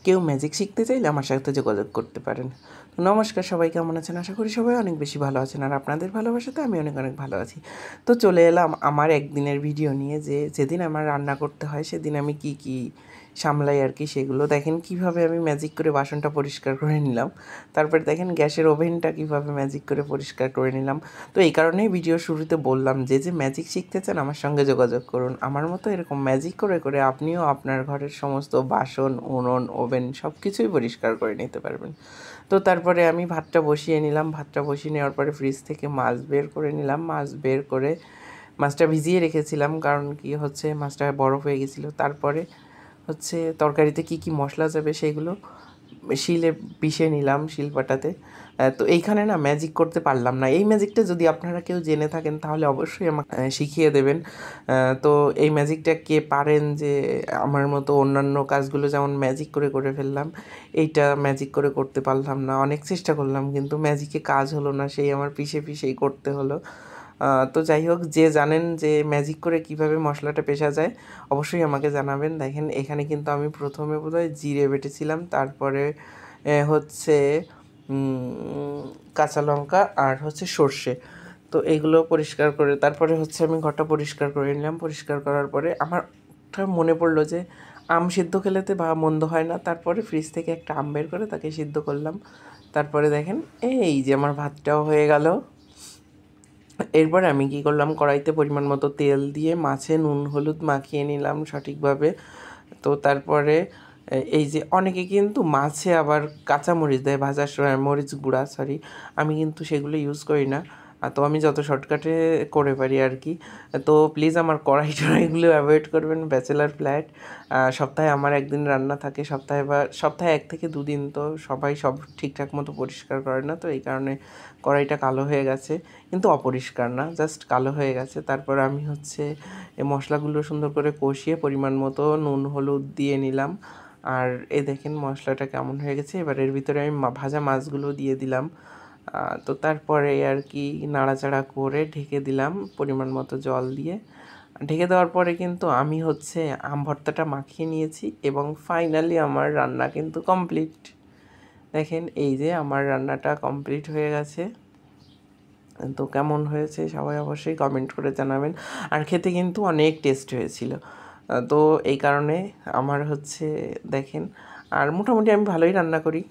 কেউ ম্যাজিক শিখতে চাইলে আমার সাথে যোগাযোগ করতে পারেন। তো নমস্কার, সবাই কেমন আছেন? আশা করি সবাই অনেক বেশি ভালো আছেন, আর আপনাদের ভালোবাসাতে আমি অনেক অনেক ভালো আছি। তো চলে এলাম আমার একদিনের ভিডিও নিয়ে, যেদিন আমার রান্না করতে হয় সেদিন আমি কি কি সামলাই আর কি, সেগুলো দেখেন কিভাবে আমি ম্যাজিক করে বাসনটা পরিষ্কার করে নিলাম। তারপর দেখেন গ্যাসের ওভেনটা কিভাবে ম্যাজিক করে পরিষ্কার করে নিলাম। তো এই কারণেই ভিডিও শুরুতে বললাম যে ম্যাজিক শিখতে চান আমার সঙ্গে যোগাযোগ করুন। আমার মতো এরকম ম্যাজিক করে করে আপনিও আপনার ঘরের সমস্ত বাসন, উনুন, ওভেন সব কিছুই পরিষ্কার করে নিতে পারবেন। তো তারপরে আমি ভাতটা বসিয়ে নিলাম। ভাতটা বসিয়ে নেওয়ার পরে ফ্রিজ থেকে মাছ বের করে নিলাম। মাছ বের করে মাছটা ভিজিয়ে রেখেছিলাম, কারণ কি হচ্ছে মাছটা বরফ হয়ে গেছিলো। তারপরে হচ্ছে তরকারিতে কি কি মশলা যাবে সেগুলো শিলে পিষে নিলাম, শিলপাটাতে। তো এইখানে না ম্যাজিক করতে পারলাম না। এই ম্যাজিকটা যদি আপনারা কেউ জেনে থাকেন তাহলে অবশ্যই আমাকে শিখিয়ে দেবেন। তো এই ম্যাজিকটা কে পারেন, যে আমার মতো অন্যান্য কাজগুলো যেমন ম্যাজিক করে করে ফেললাম, এইটা ম্যাজিক করে করতে পারলাম না। অনেক চেষ্টা করলাম কিন্তু ম্যাজিকে কাজ হলো না, সেই আমার পিষে পিষেই করতে হলো। তো যাই হোক, যে জানেন যে ম্যাজিক করে কিভাবে মশলাটা পেষা যায় অবশ্যই আমাকে জানাবেন। দেখেন এখানে কিন্তু আমি প্রথমে বোধহয় জিরে বেটেছিলাম, তারপরে হচ্ছে কাঁচা লঙ্কা আর হচ্ছে সর্ষে। তো এইগুলো পরিষ্কার করে তারপরে হচ্ছে আমি ঘরটা পরিষ্কার করে নিলাম। পরিষ্কার করার পরে আমার মনে পড়লো যে আম সিদ্ধ খেলেতে বা মন্দ হয় না। তারপরে ফ্রিজ থেকে একটা আম বের করে তাকে সিদ্ধ করলাম। তারপরে দেখেন এই যে আমার ভাতটাও হয়ে গেল। এরপরে আমি কী করলাম, কড়াইতে পরিমাণ মতো তেল দিয়ে মাছে নুন হলুদ মাখিয়ে নিলাম সঠিকভাবে। তো তারপরে এই যে অনেকে কিন্তু মাছে আবার কাঁচামরিচ দেয় ভাজার সময়, মরিচ গুঁড়া, সরি, আমি কিন্তু সেগুলো ইউজ করি না। তো আমি যত শর্টকাটে করে পারি আর কি। তো প্লিজ আমার কড়াই টড়াইগুলো অ্যাভয়েড করবেন, ব্যাচেলার ফ্ল্যাট। সপ্তাহে আমার একদিন রান্না থাকে, সপ্তাহে 1 থেকে 2 দিন। তো সবাই সব ঠিকঠাক মতো পরিষ্কার করে না, তো এই কারণে কড়াইটা কালো হয়ে গেছে, কিন্তু অপরিষ্কার না, জাস্ট কালো হয়ে গেছে। তারপর আমি হচ্ছে এই মশলাগুলো সুন্দর করে কষিয়ে পরিমাণ মতো নুন হলুদ দিয়ে নিলাম। আর দেখেন মশলাটা কেমন হয়ে গেছে। এবার এর ভিতরে আমি ভাজা মাছগুলো দিয়ে দিলাম। তো তারপরে আর কি নাড়াচাড়া করে ঢেকে দিলাম পরিমাণ মতো জল দিয়ে। ঢেকে দেওয়ার পরে কিন্তু আমি হচ্ছে আম ভর্তাটা মাখিয়ে নিয়েছি এবং ফাইনালি আমার রান্না কিন্তু কমপ্লিট। দেখেন এই যে আমার রান্নাটা কমপ্লিট হয়ে গেছে। তো কেমন হয়েছে সবাই অবশ্যই কমেন্ট করে জানাবেন। আর খেতে কিন্তু অনেক টেস্ট হয়েছিল। তো এই কারণে আমার হচ্ছে দেখেন, আর মোটামুটি আমি ভালোই রান্না করি।